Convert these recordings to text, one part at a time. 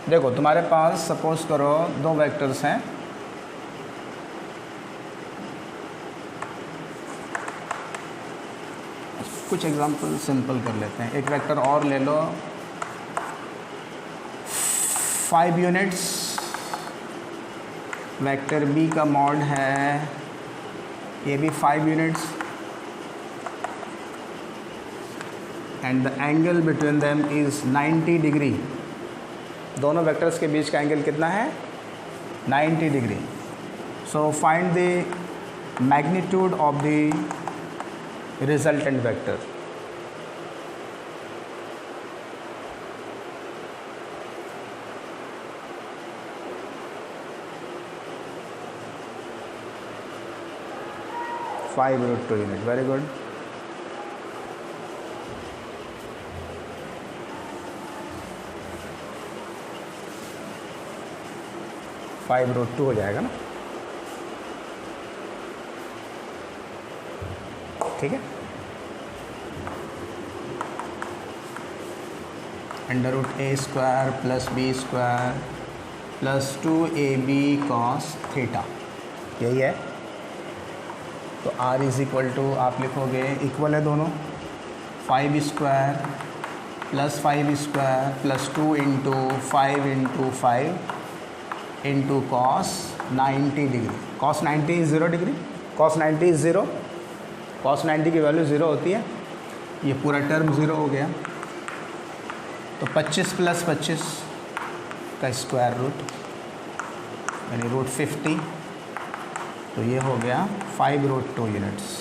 देखो तुम्हारे पास सपोज करो दो वेक्टर्स हैं, कुछ एग्जांपल सिंपल कर लेते हैं। एक वेक्टर और ले लो 5 यूनिट्स, वेक्टर बी का मॉड है ये भी 5 units, and the angle between them is 90 degree. दोनों वेक्टर्स के बीच का एंगल कितना है? 90 degree. So find the magnitude of the resultant vector. (5√2 unit. Very good. (5√2 हो जाएगा ना? ठीक है। √a² + b² + 2ab cos theta, यही है। तो r = आप लिखोगे इक्वल है दोनों 5² + 5² + 2 × 5 × 5 × cos 90 degree. cos 90 is 0 degree, cos 90 is 0, cos 90 की वैल्यू 0 होती है। ये पूरा टर्म 0 हो गया। तो 25 + 25 का स्क्वायर रूट यानी √50, तो ये हो गया 5√2 यूनिट्स।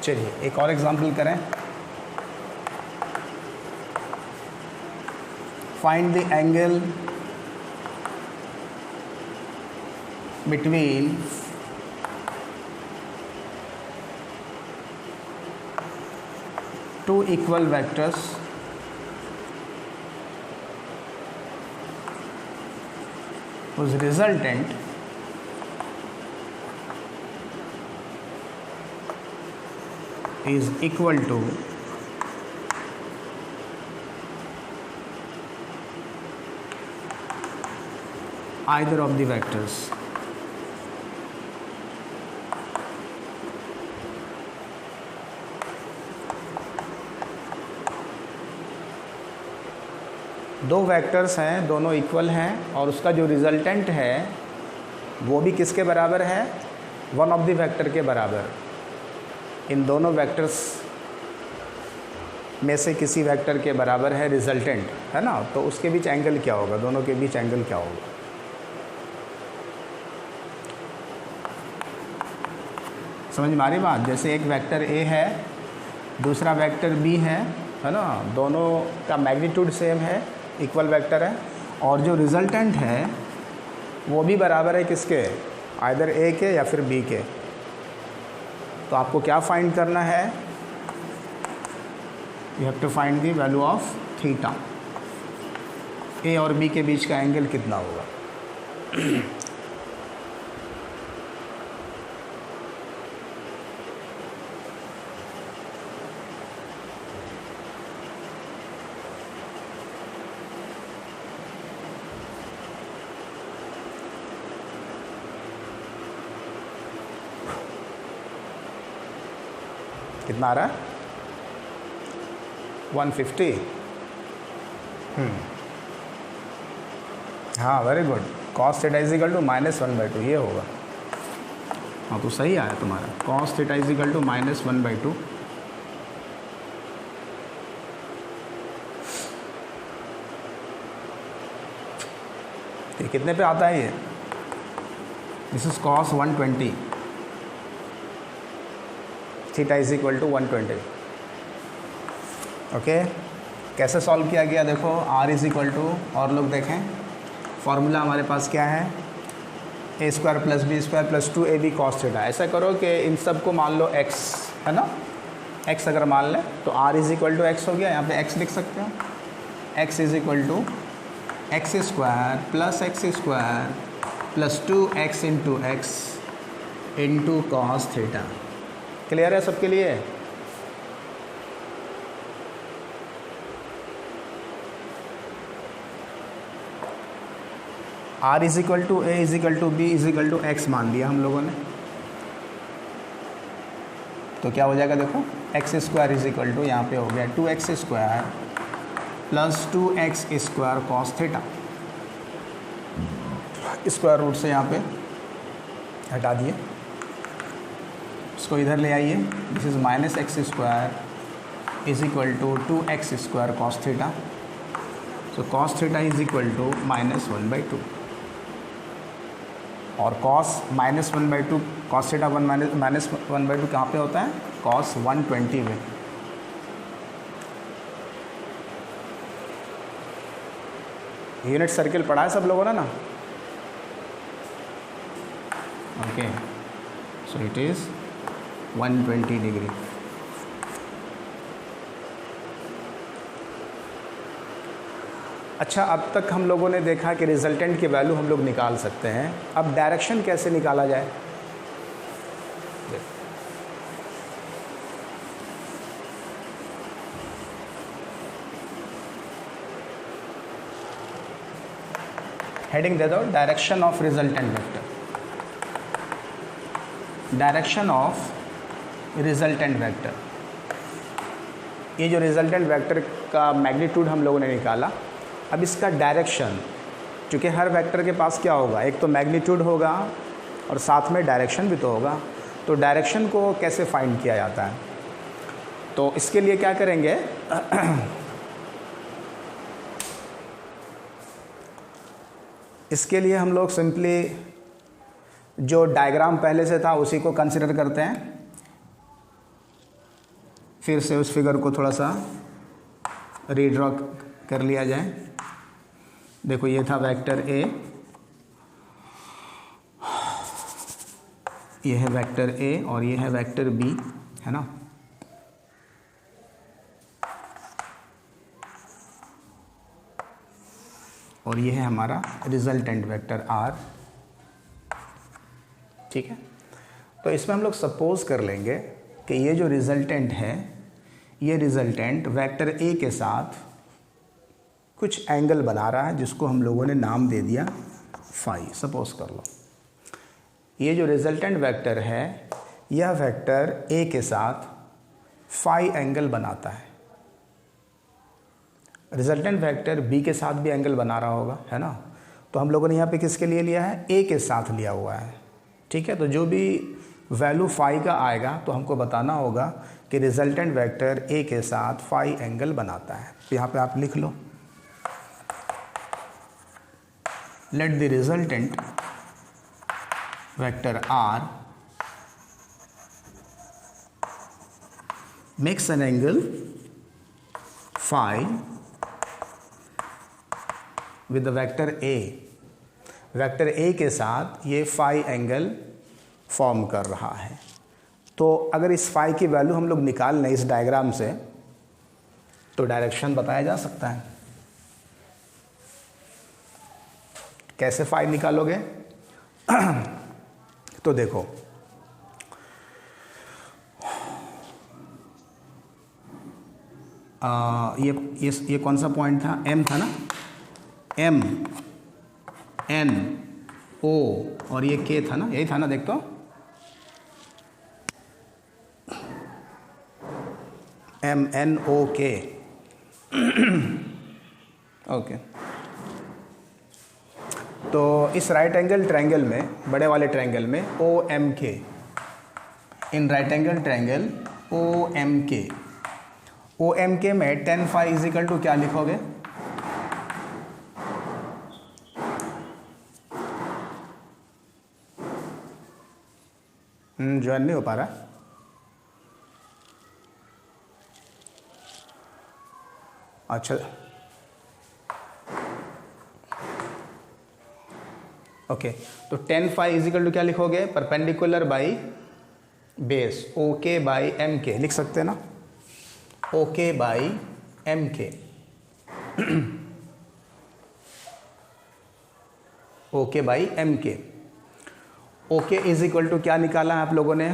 चलिए एक और एग्जांपल करें। Find the angle between two equal vectors whose resultant is equal to either of the vectors। दो वेक्टर्स हैं, दोनों इक्वल हैं, और उसका जो रिजल्टेंट है वो भी किसके बराबर है? वन ऑफ द वेक्टर के बराबर। इन दोनों वेक्टर्स में से किसी वेक्टर के बराबर है रिजल्टेंट, है ना? तो उसके बीच एंगल क्या होगा? दोनों के बीच एंगल क्या होगा? समझ में आ रही बात? जैसे एक वेक्टर ए है, दूसरा वेक्टर बी है ना? दोनों का मैग्नीट्यूड सेम है, इक्वल वेक्टर है, और जो रिजल्टेंट है वो भी बराबर है किसके? आइदर ए के या फिर बी के। तो आपको क्या फाइंड करना है? You have to find the value of theta. A और बी के बीच का एंगल कितना होगा? कितना आ रहा है? 150। हाँ, वेरी गुड। cos थीटा = -1/2 ये होगा। हाँ, तो सही आया तुम्हारा। cos theta = -1/2। ये कितने पे आता है ये? This is cos 120, theta = 120। Okay, कैसे सॉल्व किया गया? देखो r और लोग देखें, फॉर्मूला हमारे पास क्या है? a² + b² + 2ab cos theta. ऐसा करो कि इन सब को मान लो x, है ना? x अगर मान लें तो r is equal to X हो गया, यहाँ पे x लिख सकते हो, x is equal to X square plus 2x into X into cos theta. Clear है सबके लिए? r is equal to a is equal to b is equal to x मान लिया हम लोगों ने, तो क्या हो जाएगा देखो, X square is equal to यहाँ पे हो गया 2x square plus 2x square cos theta. Square root से यहाँ पे हटा दिए, इसको इधर ले आइए, this is minus X square is equal to 2x square cos theta. So cos theta is equal to -1/2 और कॉस -1/2 कॉस थीटा -1/2 कहाँ पे होता है? कॉस 120 में। यूनिट सर्किल पढ़ा है सब लोगों ने ना? Okay, so it is 120 degree. अच्छा, अब तक हम लोगों ने देखा कि रिजल्टेंट की वैल्यू हम लोग निकाल सकते हैं। अब डायरेक्शन कैसे निकाला जाए? हेडिंग दे दो, direction of resultant vector. Direction of resultant vector, ये जो रिजल्टेंट वेक्टर का मैग्नीट्यूड हम लोगों ने निकाला, अब इसका डायरेक्शन, क्योंकि हर वेक्टर के पास क्या होगा, एक तो मैग्नीट्यूड होगा और साथ में डायरेक्शन भी तो होगा, तो डायरेक्शन को कैसे फाइंड किया जाता है? तो इसके लिए क्या करेंगे इसके लिए हम लोग सिंपली जो डायग्राम पहले से था उसी को कंसिडर करते हैं, फिर से उस फिगर को थोड़ा सा रीड्रॉ कर लिया जाए। देखो, ये था वेक्टर ए, ये है वेक्टर ए और ये है वेक्टर बी, है ना? और ये है हमारा रिजल्टेंट वेक्टर आर। ठीक है, तो इसमें हम लोग सपोज कर लेंगे कि ये जो रिजल्टेंट है, ये रिजल्टेंट वेक्टर ए के साथ कुछ एंगल बना रहा है जिसको हम लोगों ने नाम दे दिया फाई। सपोज कर लो ये जो रिजल्टेंट वेक्टर है, यह वेक्टर ए के साथ फाई एंगल बनाता है। रिजल्टेंट वेक्टर बी के साथ भी एंगल बना रहा होगा, है ना? तो हम लोगों ने यहाँ पे किसके लिए लिया है? ए के साथ लिया हुआ है। ठीक है, तो जो भी वैल्यू फाई का आएगा तो हमको बताना होगा कि रिजल्टेंट वेक्टर ए के साथ फाई एंगल बनाता है। तो यहाँ पे आप लिख लो, let the resultant vector R makes an angle phi with the vector A. Vector A के साथ ये फाई एंगल फॉर्म कर रहा है। तो अगर इस फाई की वैल्यू हम लोग निकाल लें इस डायग्राम से, तो डायरेक्शन बताया जा सकता है। कैसे फाई निकालोगे? तो देखो, ये कौन सा पॉइंट था? एम था ना? एम, एन, ओ और ये के था ना? यही था ना? देख तो, एम एन ओ के। ओके, तो इस राइट एंगल ट्रायंगल में, बड़े वाले ट्रायंगल में O M K, in right angle triangle O M K, O M K में tan phi is equal to क्या लिखोगे? ज्वाइन नहीं हो पा रहा। अच्छा, ओके, तो tan phi is equal to क्या लिखोगे? परपेंडिकुलर बाई बेस, ओ के बाई एम के लिख सकते हैं ना? ओके बाई एम के, ओके बाई एम के। ओके इज इक्वल टू क्या निकाला है आप लोगों ने?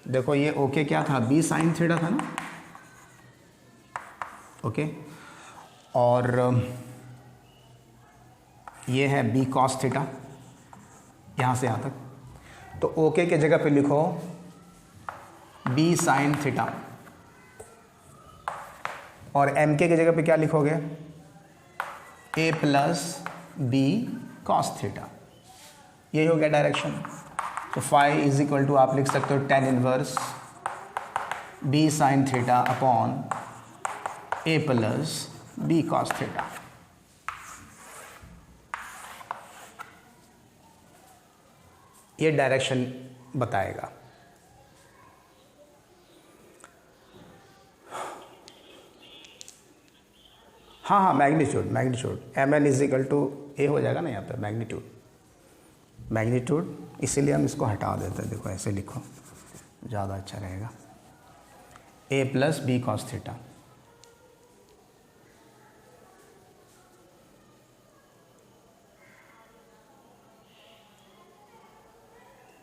देखो ये ओके क्या था, बी साइन थीटा था ना, ओके। और ये है बी कॉस थीटा, यहाँ से यहाँ तक। तो ओके के जगह पे लिखो बी साइन थीटा, और एम के जगह पे क्या लिखोगे? ए प्लस बी कॉस थीटा। यही हो गया डायरेक्शन। तो फाई इज इक्वल टू आप लिख सकते हो tan inverse B sine theta upon A plus B cos theta. ये डायरेक्शन बताएगा। हाँ हाँ, magnitude M N is equal to A हो जाएगा ना यहाँ पे, मैग्नीट्यूड, इसीलिए हम इसको हटा देते हैं। देखो ऐसे लिखो, ज़्यादा अच्छा रहेगा। A plus B cos theta,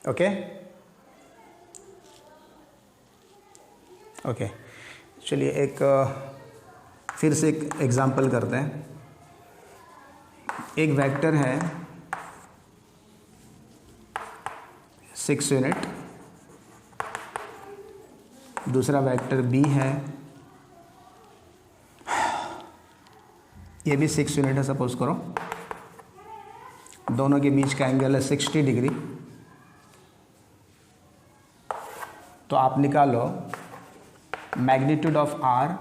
okay okay. चलिए एक फिर से एक एग्जांपल करते हैं। एक वेक्टर है 6 यूनिट, दूसरा वेक्टर बी है, ये भी 6 यूनिट है सपोज करो। दोनों के बीच का एंगल है 60 डिग्री। तो आप निकालो magnitude of R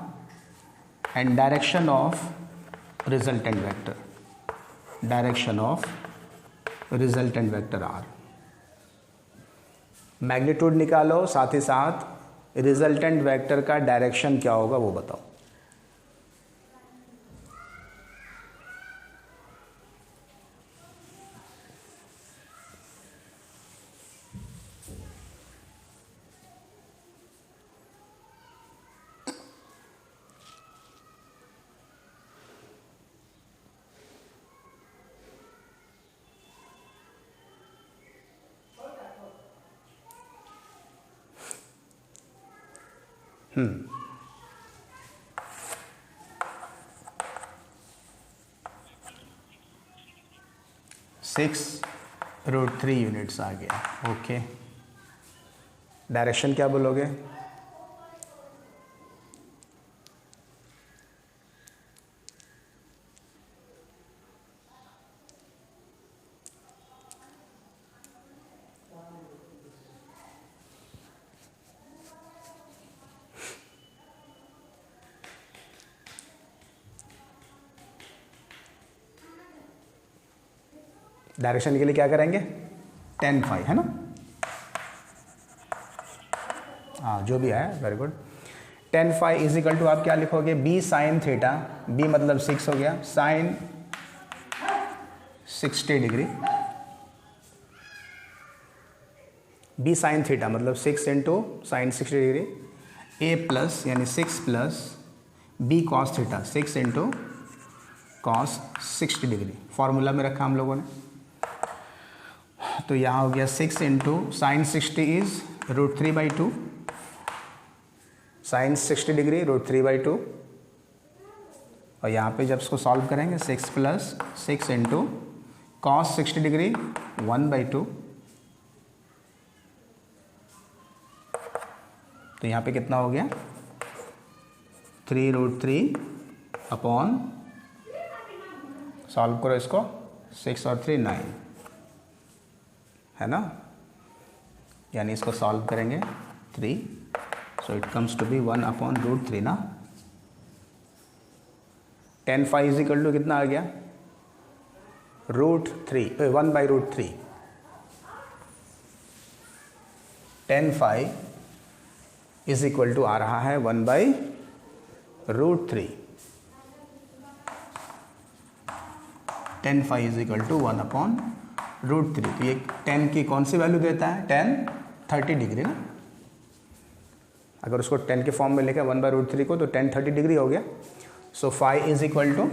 and direction of resultant vector, R. Magnitude निकालो, साथ ही साथ रिजल्टेंट वेक्टर का डायरेक्शन क्या होगा वो बताओ। (6√3 यूनिट्स आ गया, ओके। डायरेक्शन क्या बोलोगे? डायरेक्शन के लिए क्या करेंगे? tan फाई, है ना? हाँ, जो भी है, very good. tan phi is equal to आप क्या लिखोगे? बी साइन थीटा, बी मतलब 6 हो गया, sine 60 degree, B sine theta मतलब 6 into sine 60 degree, A plus यानी 6 plus B cos theta 6 into cos 60 degree, formula में रखा हम लोगों ने। तो यहाँ हो गया 6 into sine 60 is √3/2, sine 60 degree √3/2, और यहाँ पे जब इसको सॉल्व करेंगे 6 प्लस 6 इंटू कॉस 60 डिग्री 1/2। तो यहाँ पे कितना हो गया? 3√3 अपॉन, सॉल्व करो इसको, 6 और 3 9, है ना? यानी इसको सॉल्व करेंगे 3, so it comes to be 1/√3 ना। tan phi is equal to कितना आ गया? √3, 1/√3। tan phi is equal to आ रहा है 1/√3। tan phi is equal to 1/√3। तो ये tan की कौन सी वैल्यू देता है? tan 30 डिग्री ना, अगर उसको 10 के फॉर्म में लेकर 1/√3 को, तो 10 30 डिग्री हो गया। So phi is equal to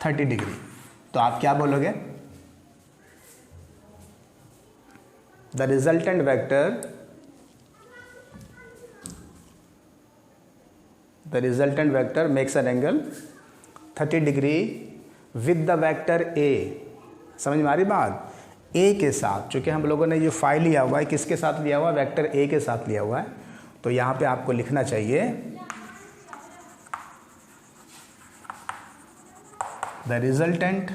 30 degree. तो आप क्या बोलोगे? The resultant vector makes an angle 30 degree with the vector A. समझ में आ रही बात? ए के साथ, चूँकि हम लोगों ने ये फाई लिया हुआ है, किसके साथ लिया हुआ है? वेक्टर ए के साथ लिया हुआ है। तो यहाँ पे आपको लिखना चाहिए the resultant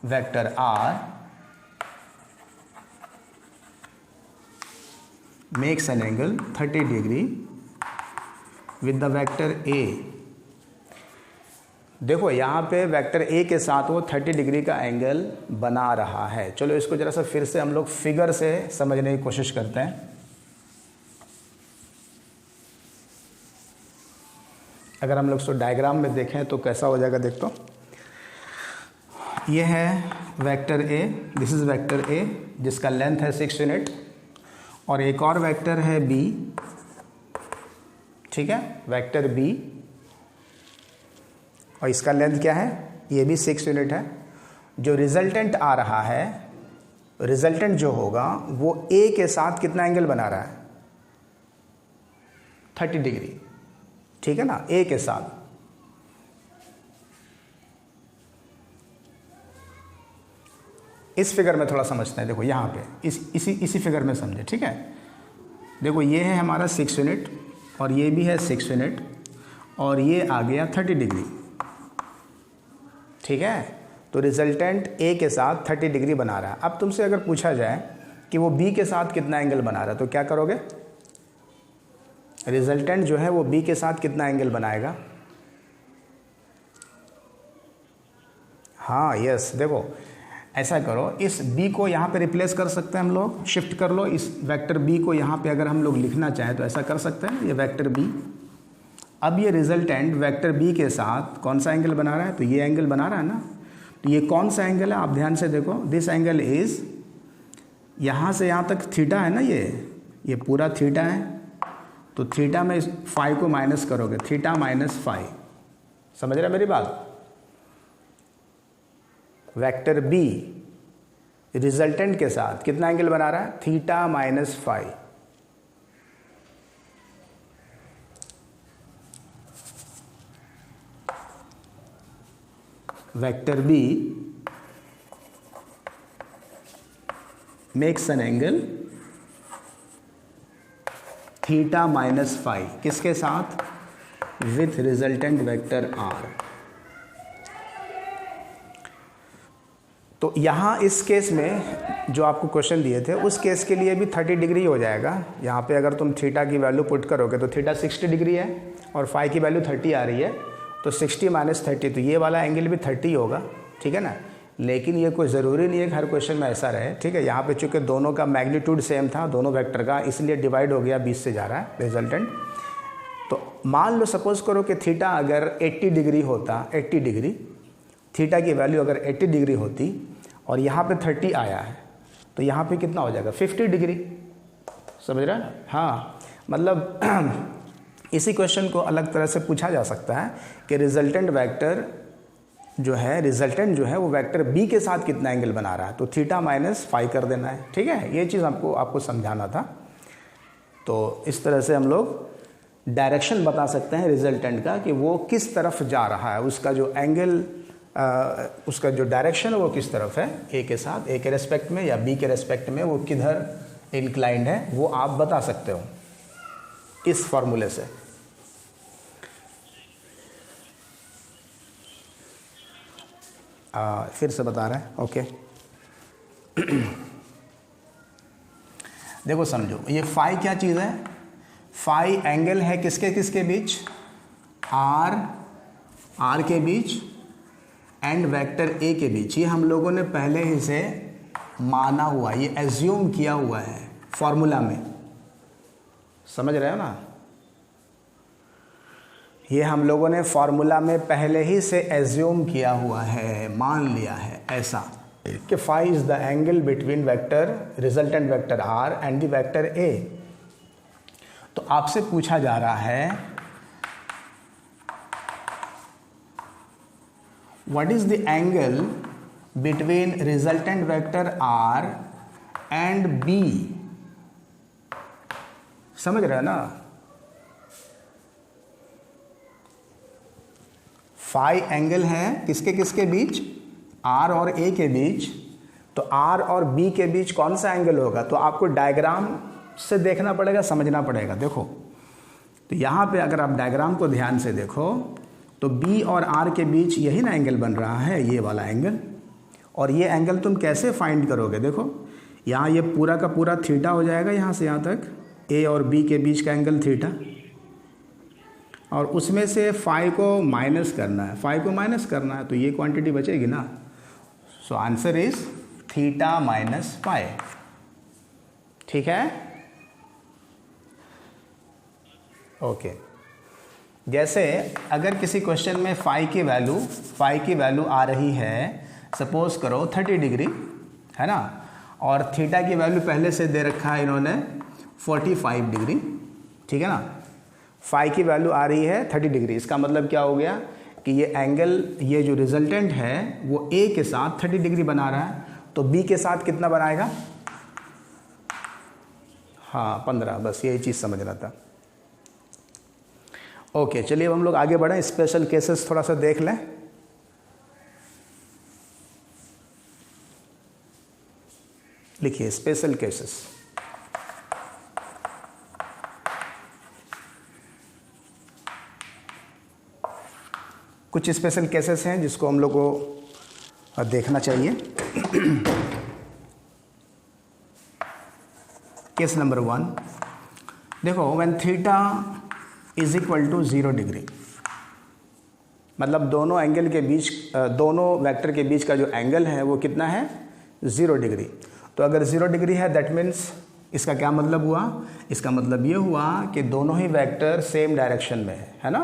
vector R makes an angle 30 degree with the vector A. देखो यहाँ पे वेक्टर ए के साथ वो 30 डिग्री का एंगल बना रहा है। चलो इसको जरा सा फिर से हम लोग फिगर से समझने की कोशिश करते हैं। अगर हम लोग इसको डायग्राम में देखें तो कैसा हो जाएगा, देख तो। ये है vector A, this is vector A जिसका लेंथ है 6 यूनिट, और एक और वेक्टर है बी, ठीक है, वेक्टर बी, और इसका लेंथ क्या है? ये भी 6 यूनिट है। जो रिजल्टेंट आ रहा है, रिजल्टेंट जो होगा वो ए के साथ कितना एंगल बना रहा है? 30 डिग्री, ठीक है ना, ए के साथ। इस फिगर में थोड़ा समझते हैं। देखो यहाँ पे इसी फिगर में समझे, ठीक है। देखो ये है हमारा 6 यूनिट, और ये भी है 6 यूनिट, और ये आ गया 30 डिग्री, ठीक है। तो रिजल्टेंट ए के साथ 30 डिग्री बना रहा है। अब तुमसे अगर पूछा जाए कि वो बी के साथ कितना एंगल बना रहा है, तो क्या करोगे? रिजल्टेंट जो है वो बी के साथ कितना एंगल बनाएगा? हाँ, यस। देखो ऐसा करो, इस बी को यहाँ पे रिप्लेस कर सकते हैं हम लोग, शिफ्ट कर लो इस वेक्टर बी को। यहाँ पे अगर हम लोग लिखना चाहें तो ऐसा कर सकते हैं, ये वेक्टर बी। अब ये रिजल्टेंट वेक्टर बी के साथ कौन सा एंगल बना रहा है? तो ये एंगल बना रहा है ना। तो ये कौन सा एंगल है? आप ध्यान से देखो, दिस एंगल इज, यहाँ से यहाँ तक थीटा है ना, ये पूरा थीटा है। तो थीटा में फाई को माइनस करोगे, थीटा माइनस फाई। समझ रहे मेरी बात? वेक्टर बी रिजल्टेंट के साथ कितना एंगल बना रहा है? Theta minus phi. Vector B makes an angle theta minus phi, किसके साथ? With resultant vector R. तो यहाँ इस केस में जो आपको क्वेश्चन दिए थे, उस केस के लिए भी 30 डिग्री हो जाएगा। यहाँ पे अगर तुम थीटा की वैल्यू पुट करोगे तो थीटा 60 डिग्री है, और फाई की वैल्यू 30 आ रही है, तो 60 माइनस 30, तो ये वाला एंगल भी 30 होगा, ठीक है ना। लेकिन ये कोई ज़रूरी नहीं है कि हर क्वेश्चन में ऐसा रहे, ठीक है। यहाँ पे चूँकि दोनों का मैग्नीट्यूड सेम था, दोनों वेक्टर का, इसलिए डिवाइड हो गया, 20 से जा रहा है रिजल्टेंट। तो मान लो सपोज करो कि थीटा अगर 80 डिग्री होता, 80 डिग्री, थीटा की वैल्यू अगर 80 डिग्री होती और यहाँ पे 30 आया है, तो यहाँ पे कितना हो जाएगा? 50 डिग्री। समझ रहे हैं? हाँ, मतलब इसी क्वेश्चन को अलग तरह से पूछा जा सकता है कि रिजल्टेंट जो है वो वेक्टर बी के साथ कितना एंगल बना रहा है, तो थीटा माइनस फाई कर देना है, ठीक है। ये चीज़ आपको समझाना था। तो इस तरह से हम लोग डायरेक्शन बता सकते हैं रिजल्टेंट का, कि वो किस तरफ जा रहा है, उसका जो एंगल, उसका जो डायरेक्शन है वो किस तरफ है, ए के साथ, ए के रेस्पेक्ट में या बी के रेस्पेक्ट में, वो किधर इंक्लाइंड है, वो आप बता सकते हो इस फॉर्मूले से। फिर से बता रहे हैं, ओके। देखो समझो, ये फाई क्या चीज़ है? फाई एंगल है किसके बीच? आर के बीच एंड वेक्टर ए के बीच। ये हम लोगों ने पहले ही से माना हुआ, ये एज्यूम किया हुआ है फॉर्मूला में। समझ रहे हो ना? ये हम लोगों ने फॉर्मूला में पहले ही से एज्यूम किया हुआ है, मान लिया है ऐसा, कि phi is the angle between vector resultant vector R and the vector A. तो आपसे पूछा जा रहा है what is the angle between resultant vector R and B. समझ रहे हैं ना, फाई एंगल है किसके किसके बीच, आर और ए के बीच। तो आर और बी के बीच कौन सा एंगल होगा, तो आपको डायग्राम से देखना पड़ेगा, समझना पड़ेगा। देखो तो यहाँ पे अगर आप डायग्राम को ध्यान से देखो तो बी और आर के बीच यही ना एंगल बन रहा है, ये वाला एंगल। और ये एंगल तुम कैसे फाइंड करोगे, देखो यहाँ ये पूरा का पूरा थीटा हो जाएगा, यहाँ से यहाँ तक ए और बी के बीच का एंगल थीटा, और उसमें से फाई को माइनस करना है, फाई को माइनस करना है तो ये क्वांटिटी बचेगी ना। So answer is theta minus phi. ठीक है, ओके। जैसे अगर किसी क्वेश्चन में फाई की वैल्यू आ रही है, सपोज करो 30 डिग्री है ना, और थीटा की वैल्यू पहले से दे रखा है इन्होंने 45 डिग्री, ठीक है ना। फाई की वैल्यू आ रही है 30 डिग्री, इसका मतलब क्या हो गया कि ये एंगल, ये जो रिजल्टेंट है वो ए के साथ 30 डिग्री बना रहा है, तो बी के साथ कितना बनाएगा, हाँ 15। बस यही चीज़ समझना था। ओके, चलिए अब हम लोग आगे बढ़ें, स्पेशल केसेस थोड़ा सा देख लें। लिखिए स्पेशल केसेस। कुछ स्पेशल केसेस हैं जिसको हम लोग को देखना चाहिए। केस नंबर 1, देखो when theta is equal to 0 degree, मतलब दोनों एंगल के बीच, दोनों वेक्टर के बीच का जो एंगल है वो कितना है, 0 डिग्री। तो अगर 0 डिग्री है दैट मीन्स इसका क्या मतलब हुआ, इसका मतलब ये हुआ कि दोनों ही वेक्टर सेम डायरेक्शन में है ना।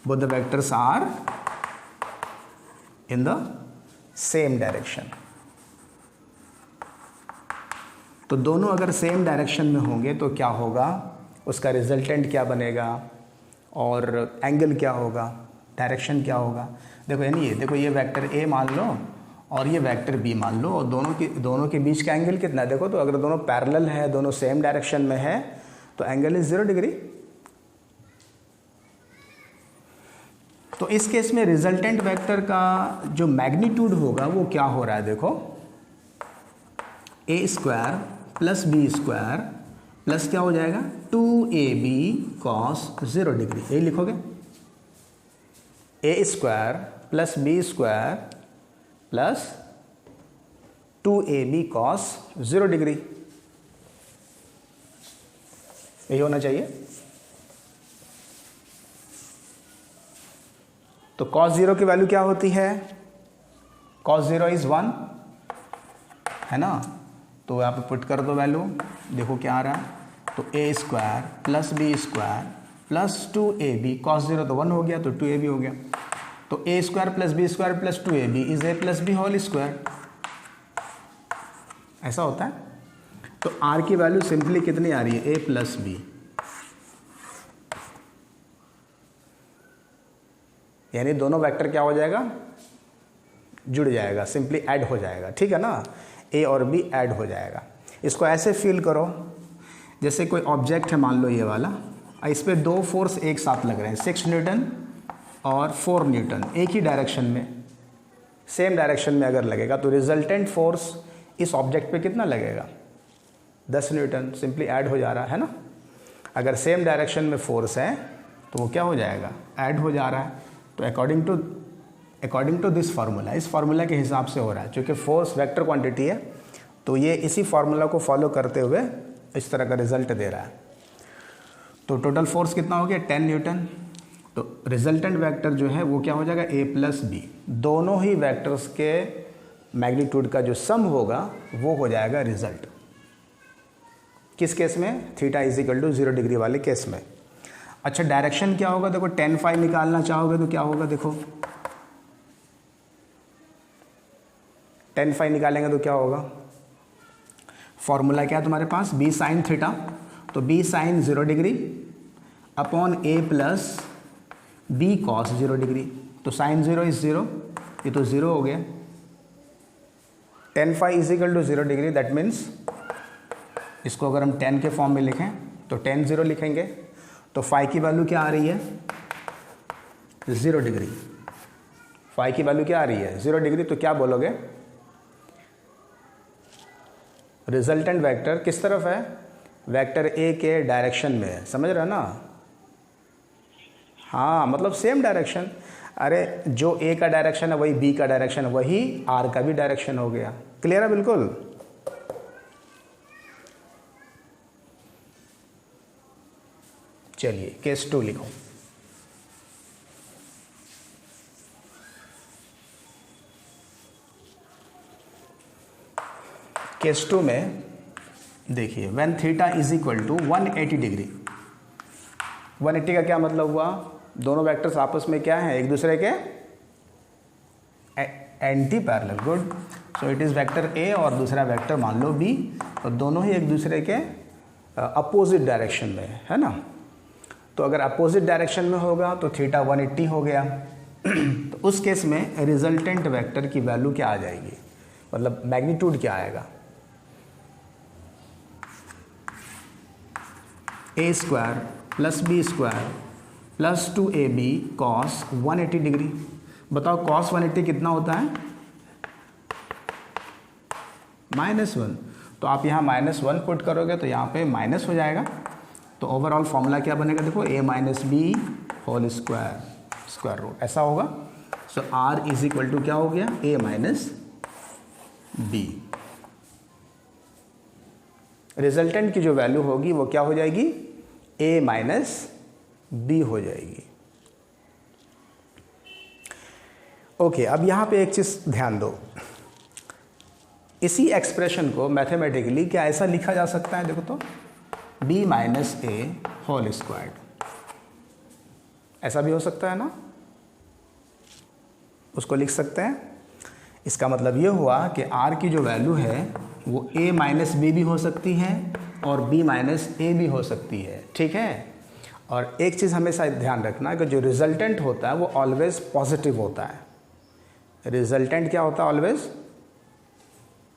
Both the vectors are in the same direction. तो दोनों अगर सेम डायरेक्शन में होंगे तो क्या होगा, उसका रिजल्टेंट क्या बनेगा और एंगल क्या होगा, डायरेक्शन क्या होगा। देखो यानी ये देखो, ये वेक्टर ए मान लो और ये वेक्टर बी मान लो, और दोनों के बीच का एंगल कितना है, देखो तो अगर दोनों पैरेलल है, दोनों सेम डायरेक्शन में है तो एंगल इज 0 डिग्री। तो इस केस में रिजल्टेंट वेक्टर का जो मैग्नीट्यूड होगा वो क्या हो रहा है, देखो A square plus B square plus क्या हो जाएगा 2ab cos 0 डिग्री, यही लिखोगे। A square plus B square plus 2ab cos 0 degree, यही होना चाहिए। तो cos 0 की वैल्यू क्या होती है, cos 0 इज 1 है ना। तो यहाँ पे पुट कर दो वैल्यू, देखो क्या आ रहा है, तो A square plus B square plus 2ab cos 0 तो 1 हो गया, तो 2ab हो गया। तो A square plus B square plus 2ab is A plus B whole square, ऐसा होता है। तो आर की वैल्यू सिंपली कितनी आ रही है, ए प्लस बी, यानी दोनों वेक्टर क्या हो जाएगा, जुड़ जाएगा, सिंपली ऐड हो जाएगा, ठीक है ना। ए और बी ऐड हो जाएगा। इसको ऐसे फील करो जैसे कोई ऑब्जेक्ट है, मान लो ये वाला, इस पर 2 फोर्स एक साथ लग रहे हैं, 6 न्यूटन और 4 न्यूटन, एक ही डायरेक्शन में, सेम डायरेक्शन में अगर लगेगा तो रिजल्टेंट फोर्स इस ऑब्जेक्ट पे कितना लगेगा, 10 न्यूटन, सिंपली ऐड हो जा रहा है ना। अगर सेम डायरेक्शन में फोर्स है तो वो क्या हो जाएगा, ऐड हो जा रहा है। तो अकॉर्डिंग टू दिस फार्मूला, इस फार्मूला के हिसाब से हो रहा है, क्योंकि फोर्स वेक्टर क्वांटिटी है तो ये इसी फार्मूला को फॉलो करते हुए इस तरह का रिजल्ट दे रहा है। तो टोटल फोर्स कितना हो गया, 10 न्यूटन। तो रिजल्टेंट वेक्टर जो है वो क्या हो जाएगा, ए प्लस बी, दोनों ही वेक्टर्स के मैग्नीट्यूड का जो सम होगा वो हो जाएगा रिजल्ट। किस केस में, theta is equal to 0 degree वाले केस में। अच्छा डायरेक्शन क्या होगा, देखो tan phi निकालना चाहोगे तो क्या होगा, देखो tan phi निकालेंगे तो क्या होगा, फॉर्मूला क्या है तुम्हारे पास, b sin थीटा, तो b sin 0 degree upon a plus b cos 0 degree, तो sin 0 इज 0, ये तो 0 हो गया। tan phi is equal to 0 degree, that means इसको अगर हम tan के फॉर्म में लिखें तो tan 0 लिखेंगे, तो phi की वैल्यू क्या आ रही है, 0 डिग्री। phi की वैल्यू क्या आ रही है, 0 डिग्री, तो क्या बोलोगे, रिजल्टेंट वेक्टर किस तरफ है, वेक्टर ए के डायरेक्शन में है, समझ रहे हो ना, हाँ मतलब सेम डायरेक्शन, अरे जो ए का डायरेक्शन है वही बी का डायरेक्शन है, वही आर का भी डायरेक्शन हो गया। क्लियर है बिल्कुल। चलिए केस 2 लिखो। केस 2 में देखिए when theta is equal to 180 degree, 180 का क्या मतलब हुआ, दोनों वेक्टर्स आपस में क्या है, एक दूसरे के anti parallel, good. So it is vector A और दूसरा वेक्टर मान लो बी, तो दोनों ही एक दूसरे के अपोजिट डायरेक्शन में है ना। तो अगर अपोजिट डायरेक्शन में होगा तो थीटा 180 हो गया तो उस केस में रिजल्टेंट वेक्टर की वैल्यू क्या आ जाएगी, मतलब मैग्नीट्यूड क्या आएगा, A square plus B square plus 2ab cos 180 degree. बताओ कॉस 180 कितना होता है, -1, तो आप यहाँ -1 पुट करोगे तो यहाँ पे माइनस हो जाएगा, तो ओवरऑल फॉर्मूला क्या बनेगा, देखो a minus B whole square root, ऐसा होगा। सो r इज इक्वल टू क्या हो गया, a माइनस बी। रिजल्टेंट की जो वैल्यू होगी वो क्या हो जाएगी, a माइनस बी हो जाएगी। ओके, अब यहाँ पे एक चीज़ ध्यान दो, इसी एक्सप्रेशन को मैथमेटिकली क्या ऐसा लिखा जा सकता है, देखो तो b माइनस ए होल स्क्वायर, ऐसा भी हो सकता है ना, उसको लिख सकते हैं। इसका मतलब ये हुआ कि r की जो वैल्यू है वो a माइनस बी भी हो सकती है और b माइनस ए भी हो सकती है, ठीक है। और एक चीज़ हमेशा ध्यान रखना कि जो रिजल्टेंट होता है वो ऑलवेज पॉजिटिव होता है, रिजल्टेंट क्या होता है, ऑलवेज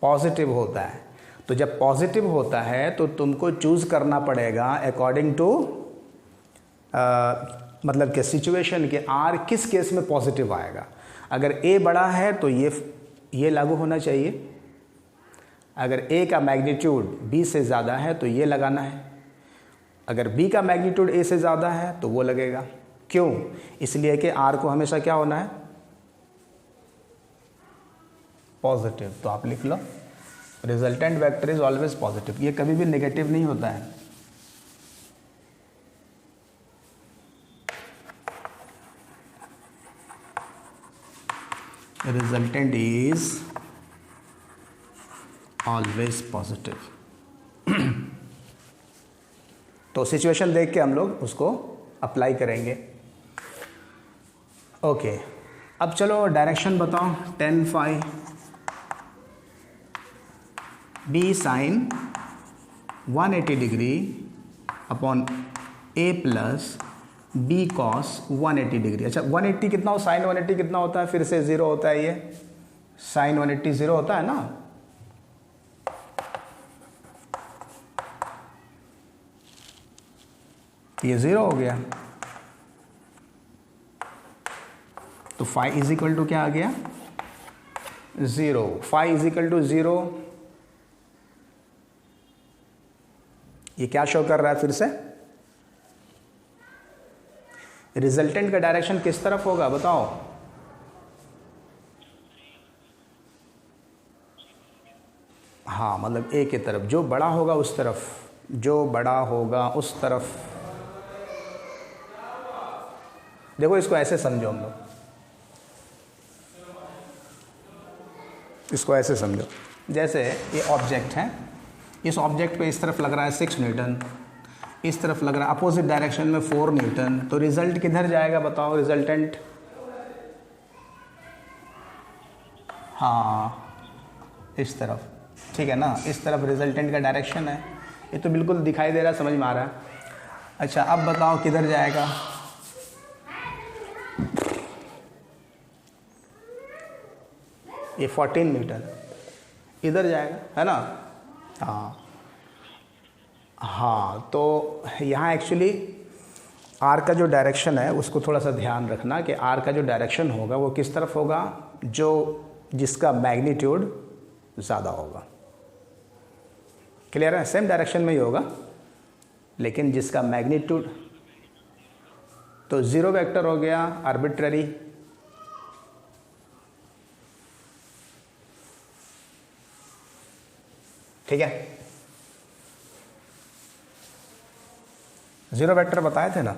पॉजिटिव होता है। तो जब पॉजिटिव होता है तो तुमको चूज़ करना पड़ेगा अकॉर्डिंग टू मतलब कि सिचुएशन के r किस केस में पॉजिटिव आएगा। अगर a बड़ा है तो ये लागू होना चाहिए, अगर a का मैग्नीट्यूड b से ज़्यादा है तो ये लगाना है, अगर b का मैग्नीट्यूड a से ज़्यादा है तो वो लगेगा। क्यों, इसलिए कि r को हमेशा क्या होना है, पॉजिटिव। तो आप लिख लो resultant vector is always positive, ये कभी भी नेगेटिव नहीं होता है। Resultant is always positive. तो सिचुएशन देख के हम लोग उसको अप्लाई करेंगे। ओके, अब चलो डायरेक्शन बताओ, tan phi b sine 180 degree upon a plus b cos 180 degree. अच्छा 180 कितना हो, साइन 180 कितना होता है, फिर से 0 होता है, ये साइन 180 0 होता है ना। ये 0 हो गया, तो phi इज इक्वल टू क्या आ गया, 0। phi इज इक्वल टू 0, ये क्या शो कर रहा है, फिर से रिजल्टेंट का डायरेक्शन किस तरफ होगा बताओ, हाँ मतलब ए की तरफ, जो बड़ा होगा उस तरफ, जो बड़ा होगा उस तरफ। देखो इसको ऐसे समझो हम लोग, इसको ऐसे समझो, जैसे ये ऑब्जेक्ट है, इस ऑब्जेक्ट पे इस तरफ लग रहा है 6 न्यूटन, इस तरफ लग रहा है, अपोजिट डायरेक्शन में 4 न्यूटन, तो रिजल्ट किधर जाएगा बताओ, रिजल्टेंट? हाँ इस तरफ, ठीक है ना, इस तरफ रिजल्टेंट का डायरेक्शन है। ये तो बिल्कुल दिखाई दे रहा है, समझ में आ रहा है। अच्छा अब बताओ किधर जाएगा? ये 14 न्यूटन इधर जाएगा, है ना। हाँ तो यहाँ एक्चुअली आर का जो डायरेक्शन है उसको थोड़ा सा ध्यान रखना कि आर का जो डायरेक्शन होगा वो किस तरफ होगा, जिसका मैग्नीट्यूड ज़्यादा होगा। क्लियर है? सेम डायरेक्शन में ही होगा लेकिन जिसका मैग्नीट्यूड, तो ज़ीरो वेक्टर हो गया आर्बिट्ररी, ठीक है। ज़ीरो वेक्टर बताए थे ना।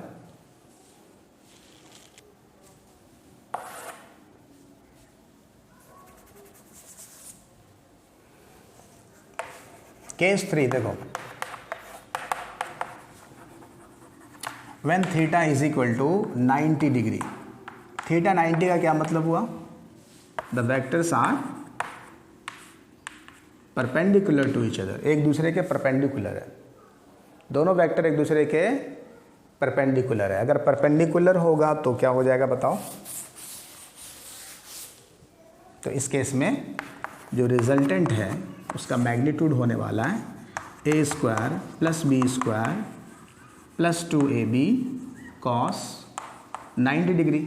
केस 3 देखो, when theta is equal to 90 degree. Theta 90 का क्या मतलब हुआ? The vectors are perpendicular to each other, एक दूसरे के परपेंडिकुलर है। दोनों वेक्टर एक दूसरे के परपेंडिकुलर है। अगर परपेंडिकुलर होगा तो क्या हो जाएगा बताओ? तो इस केस में जो रिजल्टेंट है उसका मैग्नीट्यूड होने वाला है A square plus B square plus 2ab cos 90 degree.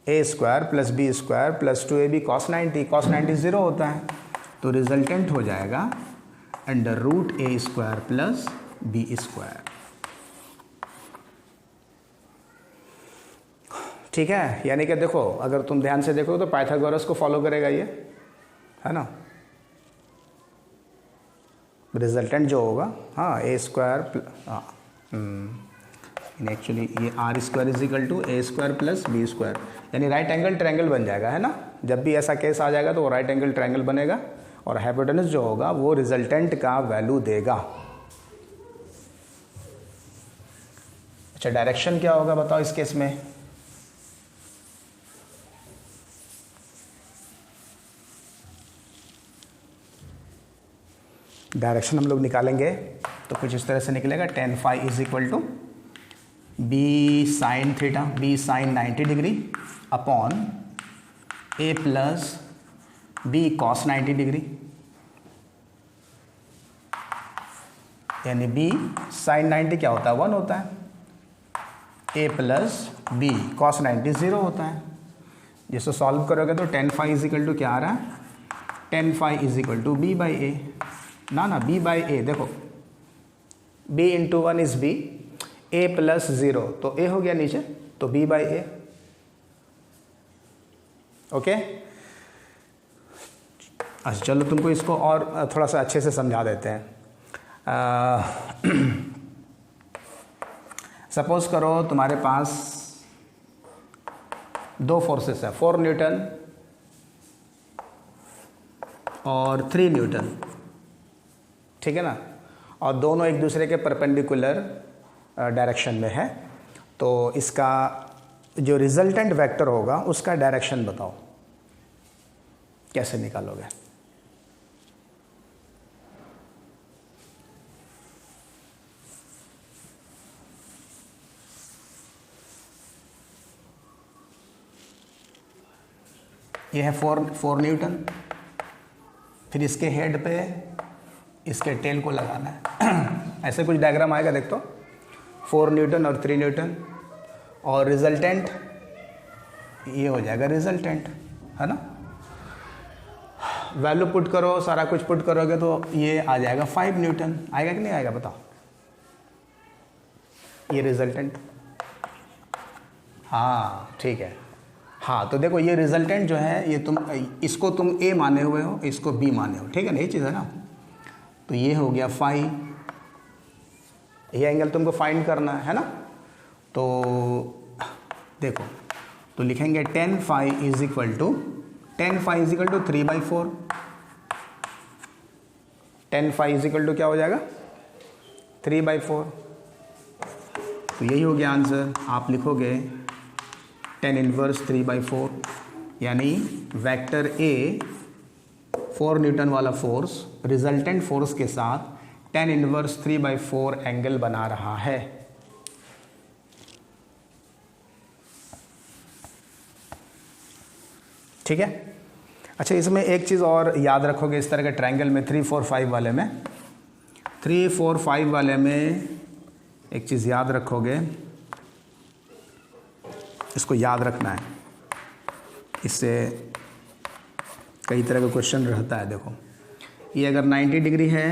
A square plus B square plus 2ab cos 90, cos 90 zero होता है, तो रिजल्टेंट हो जाएगा under root A square plus B square. ठीक है, यानी कि देखो अगर तुम ध्यान से देखो तो पाइथागोरस को फॉलो करेगा ये, है ना। रिजल्टेंट जो होगा, हाँ ए स्क्वायर, हाँ एक्चुअली ये R square is equal to A square plus B square, यानी राइट एंगल ट्रायंगल बन जाएगा, है ना। जब भी ऐसा केस आ जाएगा तो वो राइट एंगल ट्रायंगल बनेगा और हाइपोटेनस जो होगा वो रिजल्टेंट का वैल्यू देगा। अच्छा डायरेक्शन क्या होगा बताओ इस केस में? डायरेक्शन हम लोग निकालेंगे तो कुछ इस तरह से निकलेगा, tan phi is equal to B sine theta, B sine 90 degree upon A plus B cos 90 degree, यानी बी साइन 90 क्या होता है 1 होता है, ए प्लस बी कॉस 90 0 होता है। जिसको सॉल्व करोगे तो tan phi is equal to क्या आ रहा है, tan phi is equal to B by A, ना बी बाई ए, देखो b into 1 is b, a plus 0 तो a हो गया नीचे, तो b बाई ए। ओके अच्छा चलो तुमको इसको और थोड़ा सा अच्छे से समझा देते हैं। सपोज करो तुम्हारे पास दो फोर्सेस है, 4 न्यूटन और 3 न्यूटन, ठीक है ना, और दोनों एक दूसरे के परपेंडिकुलर डायरेक्शन में है। तो इसका जो रिजल्टेंट वेक्टर होगा उसका डायरेक्शन बताओ, कैसे निकालोगे? ये है 4 न्यूटन, फिर इसके हेड पे इसके टेल को लगाना है। ऐसे कुछ डायग्राम आएगा देख तो, 4 न्यूटन और 3 न्यूटन, और रिजल्टेंट ये हो जाएगा रिजल्टेंट, है ना। वैल्यू पुट करो, सारा कुछ पुट करोगे तो ये आ जाएगा 5 न्यूटन, आएगा कि नहीं आएगा बताओ? ये रिजल्टेंट, हाँ ठीक है। हाँ तो देखो ये रिजल्टेंट जो है, ये इसको तुम ए माने हुए हो, इसको बी माने हो, ठीक है ना, ये चीज़ है ना। तो ये हो गया 5, ये एंगल तुमको फाइंड करना है ना। तो देखो तो लिखेंगे tan phi is equal to 3/4। tan phi is equal to क्या हो जाएगा 3/4। तो यही हो गया आंसर। आप लिखोगे tan इनवर्स 3/4, यानी वेक्टर ए 4 न्यूटन वाला फोर्स रिजल्टेंट फोर्स के साथ tan इनवर्स 3/4 एंगल बना रहा है। ठीक है। अच्छा, इसमें एक चीज़ और याद रखोगे, इस तरह के ट्रायंगल में 3, 4, 5 वाले में 3, 4, 5 वाले में एक चीज़ याद रखोगे, इसको याद रखना है, इससे कई तरह का क्वेश्चन रहता है। देखो, ये अगर 90 डिग्री है,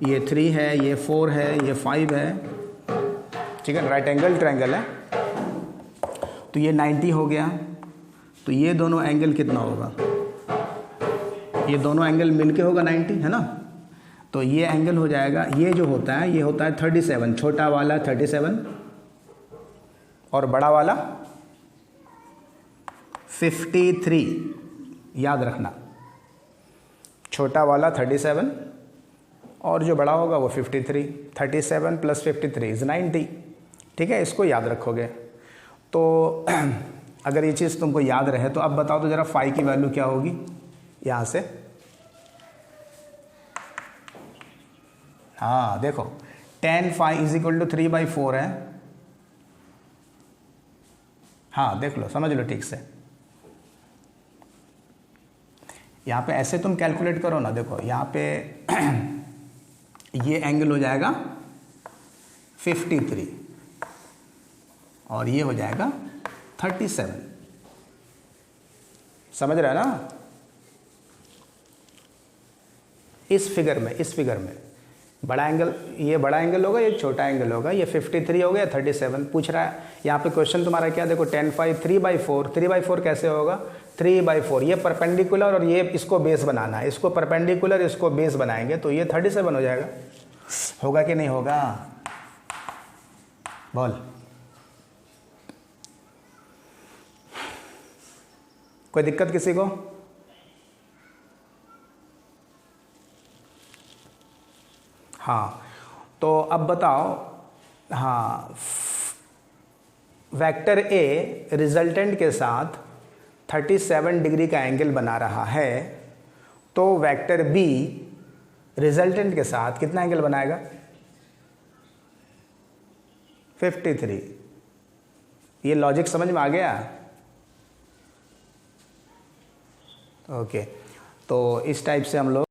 ये 3 है, ये 4 है, ये 5 है, ठीक है, राइट एंगल ट्रायंगल है, तो ये 90 हो गया। तो ये दोनों एंगल कितना होगा? ये दोनों एंगल मिलके होगा 90, है ना। तो ये एंगल हो जाएगा, ये जो होता है ये होता है 37, छोटा वाला 37 और बड़ा वाला 53। याद रखना, छोटा वाला 37 और जो बड़ा होगा वो 53। 37 + 53 = 90। ठीक है, इसको याद रखोगे। तो अगर ये चीज़ तुमको याद रहे तो अब बताओ तो ज़रा फाई की वैल्यू क्या होगी यहाँ से। हाँ देखो, tan phi = 3/4 है। हाँ देख लो, समझ लो ठीक से। यहाँ पे ऐसे तुम कैलकुलेट करो ना, देखो यहाँ पे ये एंगल हो जाएगा 53 और ये हो जाएगा 37। समझ रहे हैं ना। इस फिगर में बड़ा एंगल, ये बड़ा एंगल होगा, ये छोटा एंगल होगा, ये 53 हो गया, 37 पूछ रहा है। यहाँ पे क्वेश्चन तुम्हारा क्या, देखो tan phi 3/4, 3/4 कैसे होगा? 3/4, ये परपेंडिकुलर और ये इसको बेस बनाना है, इसको परपेंडिकुलर इसको बेस बनाएंगे तो ये 37 हो जाएगा। होगा कि नहीं होगा? बोल। कोई दिक्कत किसी को? हाँ, तो अब बताओ। हाँ, वेक्टर ए रिजल्टेंट के साथ 37 डिग्री का एंगल बना रहा है, तो वेक्टर बी रिजल्टेंट के साथ कितना एंगल बनाएगा? 53। ये लॉजिक समझ में आ गया? ओके, तो इस टाइप से हम लोग